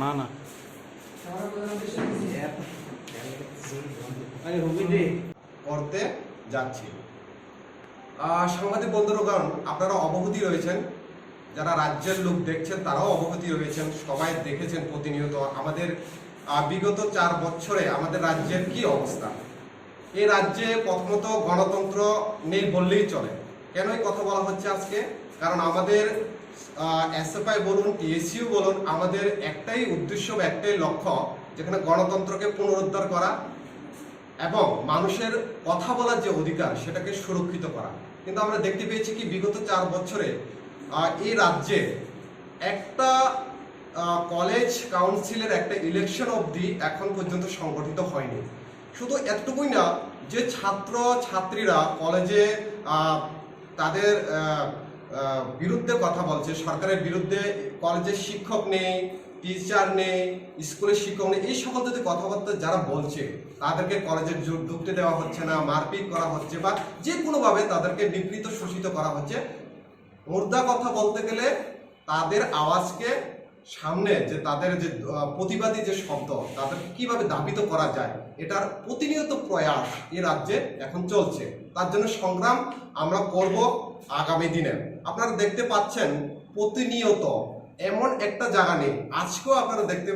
না না করতে যাচ্ছি। সাংবাদিক বন্ধুগণ, আপনারা অবগতি রয়েছেন, যারা রাজ্যের লোক দেখছেন তারাও অবগতি রয়েছেন, সবাই দেখেছেন প্রতিনিয়ত আমাদের বিগত 4 বছরে আমাদের রাজ্যের কি অবস্থা। এই রাজ্যে প্রথমত গণতন্ত্র নেই বললেই চলে। কেন এই কথা বলা হচ্ছে আজকে? কারণ আমাদের এসএফআই বলুন, টিএসইউ বলুন, আমাদের একটাই উদ্দেশ্য, একটাই লক্ষ্য, যেখানে গণতন্ত্রকে পুনরুদ্ধার করা এবং মানুষের কথা বলার যে অধিকার সেটাকে সুরক্ষিত করা। কিন্তু আমরা দেখতে পেয়েছি কি বিগত 4 বছরে এই রাজ্যে একটা কলেজ কাউন্সিলের একটা ইলেকশন অবধি এখন পর্যন্ত সংগঠিত হয়নি। শুধু এতটুকুই না, যে ছাত্র ছাত্রীরা কলেজে তাদের বিরুদ্ধে কথা বলছে, সরকারের বিরুদ্ধে, কলেজের শিক্ষক নেই, টিচার নেই, স্কুলের শিক্ষক নেই, এই সকল যদি কথাবার্তা যারা বলছে তাদেরকে কলেজে ঢুকতে দেওয়া হচ্ছে না, মারপিট করা হচ্ছে বা যে কোনোভাবে তাদেরকে নিগৃহীত শোষিত করা হচ্ছে। মুদ্রা কথা বলতে গেলে তাদের আওয়াজকে সামনে যে তাদের যে প্রতিবাদী যে শব্দ তাদেরকে কিভাবে দাবিত করা যায়, এটার প্রতিনিয়ত প্রয়াস এই রাজ্যে এখন চলছে। তার জন্য সংগ্রাম আমরা করব আগামী দিনে। আপনারা দেখতে পাচ্ছেন প্রতিনিয়ত এমন একটা জায়গা নেই, আজকেও আপনারা দেখতে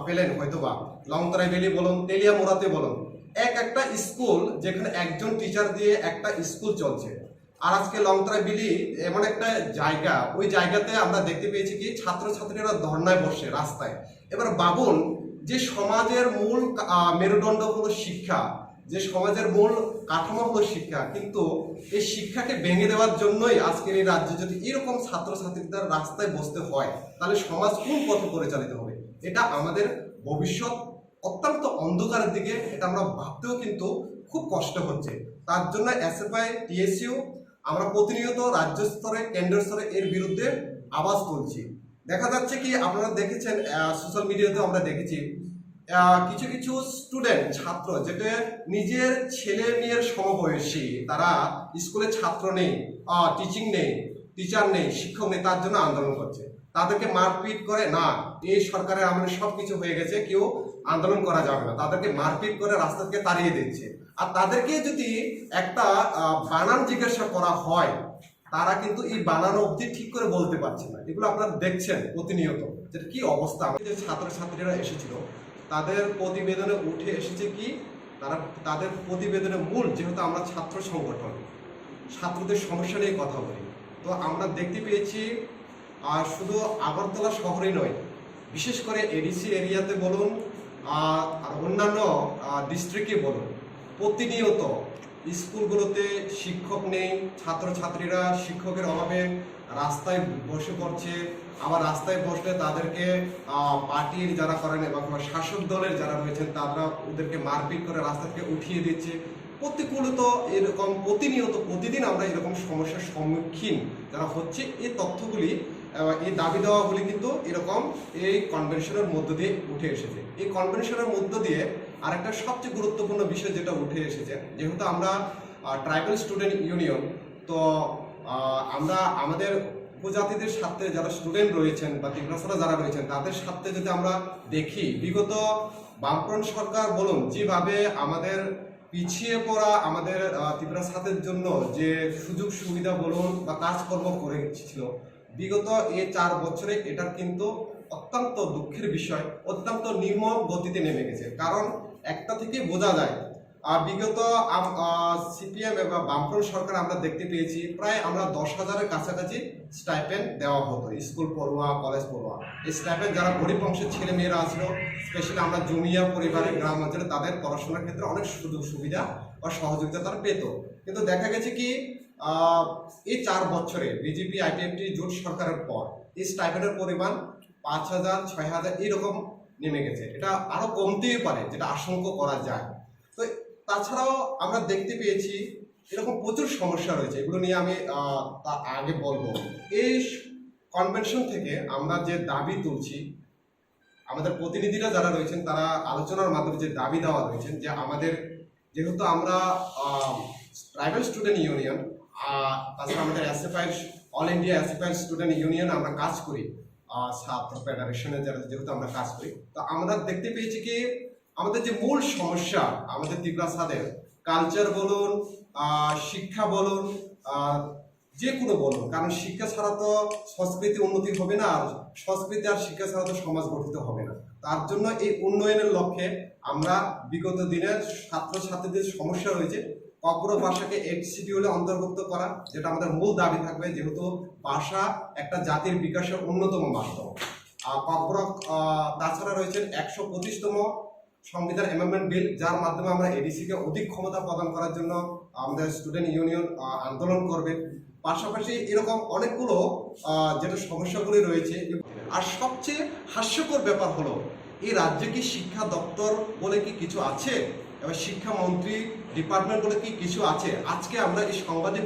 পেলেন হয়তোবা লংতরাই ভ্যালি বলুন, তেলিয়ামুড়াতে বলুন, একটা স্কুল যেখানে একজন টিচার দিয়ে একটা স্কুল চলছে। আর আজকে লংতরাই ভ্যালি এমন একটা জায়গা, ওই জায়গাতে আমরা দেখতে পেয়েছি কি ছাত্রছাত্রীরা ধর্নায় বসে রাস্তায়। এবার ভাবুন, যে সমাজের মূল মেরুদণ্ড হলো শিক্ষা, যে সমাজের মূল কাঠামো হলো শিক্ষা, কিন্তু এই শিক্ষাকে ভেঙে দেওয়ার জন্যই আজকের এই রাজ্যে যদি এরকম ছাত্রছাত্রীদের রাস্তায় বসতে হয়, তাহলে সমাজ কোন পথে পরিচালিত হবে? এটা আমাদের ভবিষ্যৎ অত্যন্ত অন্ধকারের দিকে, এটা আমরা ভাবতেও কিন্তু খুব কষ্ট হচ্ছে। তার জন্য এসএফআই, টিএসইউ আমরা প্রতিনিয়ত রাজ্য স্তরে, কেন্দ্র স্তরে এর বিরুদ্ধে আওয়াজ তুলছি। দেখা যাচ্ছে কি আপনারা দেখেছেন সোশ্যাল মিডিয়াতে, আমরা দেখেছি কিছু কিছু স্টুডেন্ট, ছাত্র, যেটা নিজের ছেলে মেয়ের সমবয়সী, তারা স্কুলে ছাত্র নেই, টিচিং নেই, টিচার নেই, শিক্ষক নেই, তার জন্য আন্দোলন করছে। তাদেরকে মারপিট করে, না এই সরকারের আমলে সব কিছু হয়ে গেছে, কেউ আন্দোলন করা যাবে না, তাদেরকে মারপিট করে রাস্তা থেকে তাড়িয়ে দিচ্ছে। আর তাদেরকে যদি একটা বানান জিজ্ঞাসা করা হয়, তারা কিন্তু এই বানানো অবধি ঠিক করে বলতে পারছে না। এগুলো আপনারা দেখছেন প্রতিনিয়ত, যেটা কি অবস্থা। যে ছাত্রছাত্রীরা এসেছিল তাদের প্রতিবেদনে উঠে এসেছে কি, তাদের প্রতিবেদনের মূল, যেহেতু আমরা ছাত্র সংগঠন, ছাত্রদের সমস্যা নিয়ে কথা বলি, তো আমরা দেখতে পেয়েছি আর শুধু আগরতলা শহরেই নয়, বিশেষ করে এডিসি এরিয়াতে বলুন আর অন্যান্য ডিস্ট্রিক্টে বলুন, প্রতিনিয়ত স্কুলগুলোতে শিক্ষক নেই, ছাত্রছাত্রীরা শিক্ষকের অভাবে রাস্তায় বসে পড়ছে। আবার রাস্তায় বসলে তাদেরকে পার্টির যারা করেন এবং শাসক দলের যারা রয়েছেন তারা ওদেরকে মারপিট করে রাস্তা থেকে উঠিয়ে দিচ্ছে। প্রতিকূলত এরকম প্রতিনিয়ত প্রতিদিন আমরা এরকম সমস্যার সম্মুখীন যারা হচ্ছে, এই তথ্যগুলি, এই দাবি দেওয়াগুলি কিন্তু এরকম এই কনভেনশনের মধ্য দিয়ে উঠে এসেছে। এই কনভেনশনের মধ্য দিয়ে আরেকটা সবচেয়ে গুরুত্বপূর্ণ বিষয় যেটা উঠে এসেছে, যেহেতু আমরা ট্রাইবাল স্টুডেন্ট ইউনিয়ন, তো আমরা আমাদের উপজাতিদের সাথে যারা স্টুডেন্ট রয়েছেন বা তীব্রাসারা যারা রয়েছেন তাদের সাথে যদি আমরা দেখি, বিগত বামফ্রন্ট সরকার বলুন যেভাবে আমাদের পিছিয়ে পড়া আমাদের তীব্রাসাদের জন্য যে সুযোগ সুবিধা বলুন বা কাজকর্ম করেছিল বিগত এই 4 বছরে, এটার কিন্তু অত্যন্ত দুঃখের বিষয়, অত্যন্ত নির্মম গতিতে নেমে গেছে। কারণ একটা থেকে বোঝা যায় বিগত সিপিএম এবং বামফ্রন্ট সরকার আমরা দেখতে পেয়েছি প্রায় আমরা 10,000-এর কাছাকাছি স্টাইপেন্ড দেওয়া হতো স্কুল পড়ুয়া, কলেজ পড়ুয়া। এই স্টাইপেন্ড যারা গরিব বংশের ছেলে মেয়েরা আসলো, স্পেশালি আমরা জমিয়া পরিবারের গ্রাম অঞ্চলে, তাদের পড়াশোনার ক্ষেত্রে অনেক সুযোগ সুবিধা বা সহযোগিতা তারা পেত। কিন্তু দেখা গেছে কি এই 4 বছরে বিজেপি আইপিএফটি জোট সরকারের পর এই স্টাইপেন্ডের পরিমাণ 5,000, 6,000 এইরকম নেমে গেছে। এটা আরো কমতেই পারে, যেটা আশঙ্কা করা যায়। তো তাছাড়াও আমরা দেখতে পেয়েছি এরকম প্রচুর সমস্যা রয়েছে, এগুলো নিয়ে আমি আগে বলবো। এই কনভেনশন থেকে আমরা যে দাবি তুলছি, আমাদের প্রতিনিধিরা যারা রয়েছেন তারা আলোচনার মাধ্যমে যে দাবি দেওয়া রয়েছেন, যে আমাদের যেহেতু আমরা ট্রাইবাল স্টুডেন্ট ইউনিয়ন, তাছাড়া আমাদের SFI, all India SFI student union আমরা কাজ করি, ছাত্র ফেডারেশনে যারা যেহেতু আমরা কাজ করি, তো আমরা দেখতে পেয়েছি কি আমাদের যে মূল সমস্যা আমাদের তিগ্রাসাদের কালচার বলুন, শিক্ষা বলুন, যে কোনো বলুন, কারণ শিক্ষা ছাড়া তো সংস্কৃতি উন্নতি হবে না, আর সংস্কৃতি আর শিক্ষা ছাড়া তো সমাজ গঠিত হবে না। তার জন্য এই উন্নয়নের লক্ষ্যে আমরা বিগত দিনের ছাত্রছাত্রীদের সমস্যা রয়েছে ককবরক ভাষাকে 8 শিডিউলে অন্তর্ভুক্ত করা, যেটা আমাদের মূল দাবি থাকবে, যেহেতু ভাষা একটা জাতির বিকাশের অন্যতম মাধ্যম। ককবরক তাছাড়া রয়েছে 125তম সংবিধান অ্যামেন্ডমেন্ট বিল, যার মাধ্যমে আমরা এডিসিকে অধিক ক্ষমতা প্রদান করার জন্য আমাদের স্টুডেন্ট ইউনিয়ন আন্দোলন করবে। পাশাপাশি এরকম অনেকগুলো যেটা সমস্যাগুলি রয়েছে। আর সবচেয়ে হাস্যকর ব্যাপার হলো এই রাজ্যে কি শিক্ষা দপ্তর বলে কি কিছু আছে, এবং শিক্ষামন্ত্রী ডিপার্টমেন্ট বলে কি কিছু আছে? আজকে আমরা এই সাংবাদিক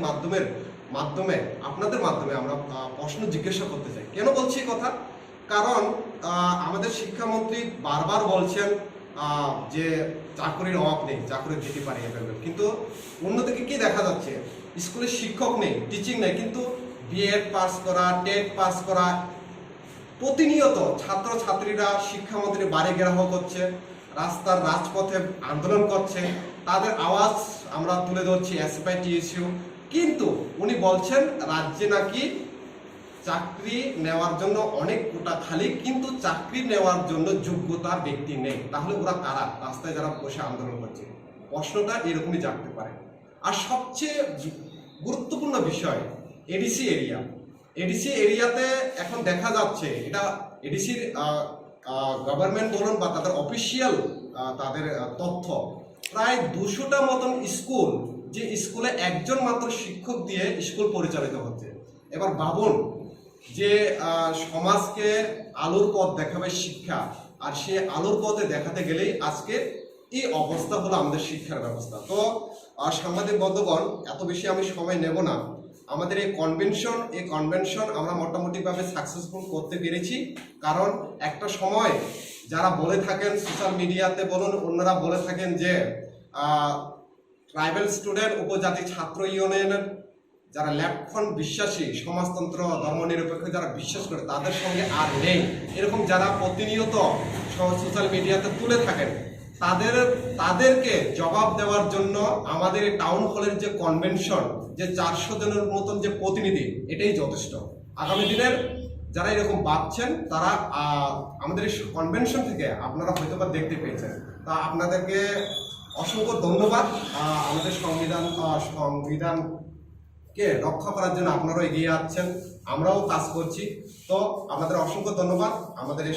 মাধ্যমে আপনাদের মাধ্যমে আমরা প্রশ্ন জিজ্ঞাসা করতে চাই। কেন বলছি এই কথা? কারণ আমাদের শিক্ষামন্ত্রী বারবার বলছেন যে চাকরির অভাব নেই, চাকরি দিতে পারি অ্যাভেলেবেল, কিন্তু অন্যদিকে কি দেখা যাচ্ছে, স্কুলে শিক্ষক নেই, টিচিং নেই, কিন্তু বিএড পাস করা, টেট পাস করা, প্রতিনিয়ত ছাত্রছাত্রীরা শিক্ষামন্ত্রীর বাড়ি ঘেরাও করছে, রাস্তার রাজপথে আন্দোলন করছে, তাদের আওয়াজ আমরা তুলে ধরছি এসএফআই টিএসইউ, কিন্তু উনি বলছেন রাজ্যে নাকি চাকরি নেওয়ার জন্য অনেক কোটা খালি, কিন্তু চাকরি নেওয়ার জন্য যোগ্যতা ব্যক্তি নেই। তাহলে ওরা কারা রাস্তায় যারা বসে আন্দোলন করছে? প্রশ্নটা এরকমই জানতে পারে। আর সবচেয়ে গুরুত্বপূর্ণ বিষয় এডিসি এরিয়াতে এখন দেখা যাচ্ছে, এটা এডিসির গভর্নমেন্ট বলুন বা তাদের অফিসিয়াল তাদের তথ্য, প্রায় 200টা মতন স্কুল, যে স্কুলে একজন মাত্র শিক্ষক দিয়ে স্কুল পরিচালিত হচ্ছে। এবার ভাবুন যে সমাজকে আলোর পথ দেখাবে শিক্ষা, আর সে আলোর পথে দেখাতে গেলেই আজকে এই অবস্থা হলো আমাদের শিক্ষার ব্যবস্থা। তো সাংবাদিক বন্ধুগণ, এত বেশি আমি সময় নেব না। আমাদের এই কনভেনশন আমরা মোটামুটিভাবে সাকসেসফুল করতে পেরেছি, কারণ একটা সময় যারা বলে থাকেন সোশ্যাল মিডিয়াতে বলুন, অন্যরা বলে থাকেন যে ট্রাইবাল স্টুডেন্ট উপজাতি ছাত্র ইউনিয়নের যারা লেফটফ্রন্ট বিশ্বাসী, সমাজতন্ত্র ধর্মনিরপেক্ষ যারা বিশ্বাস করে, তাদের সঙ্গে আর নেই, এরকম যারা প্রতিনিয়ত সোশ্যাল মিডিয়াতে তুলে থাকেন, তাদেরকে জবাব দেওয়ার জন্য আমাদের এই টাউন হলের যে কনভেনশন, যে 400 জনের মতন যে প্রতিনিধি, এটাই যথেষ্ট। আগামী দিনের যারা এরকম ভাবছেন তারা আমাদের এই কনভেনশন থেকে আপনারা হয়তো বা দেখতে পেয়েছেন। তা আপনাদেরকে অসংখ্য ধন্যবাদ। আমাদের সংবিধানকে রক্ষা করার জন্য আপনারাও এগিয়ে আসছেন, আমরাও কাজ করছি। তো আপনাদের অসংখ্য ধন্যবাদ। আমাদের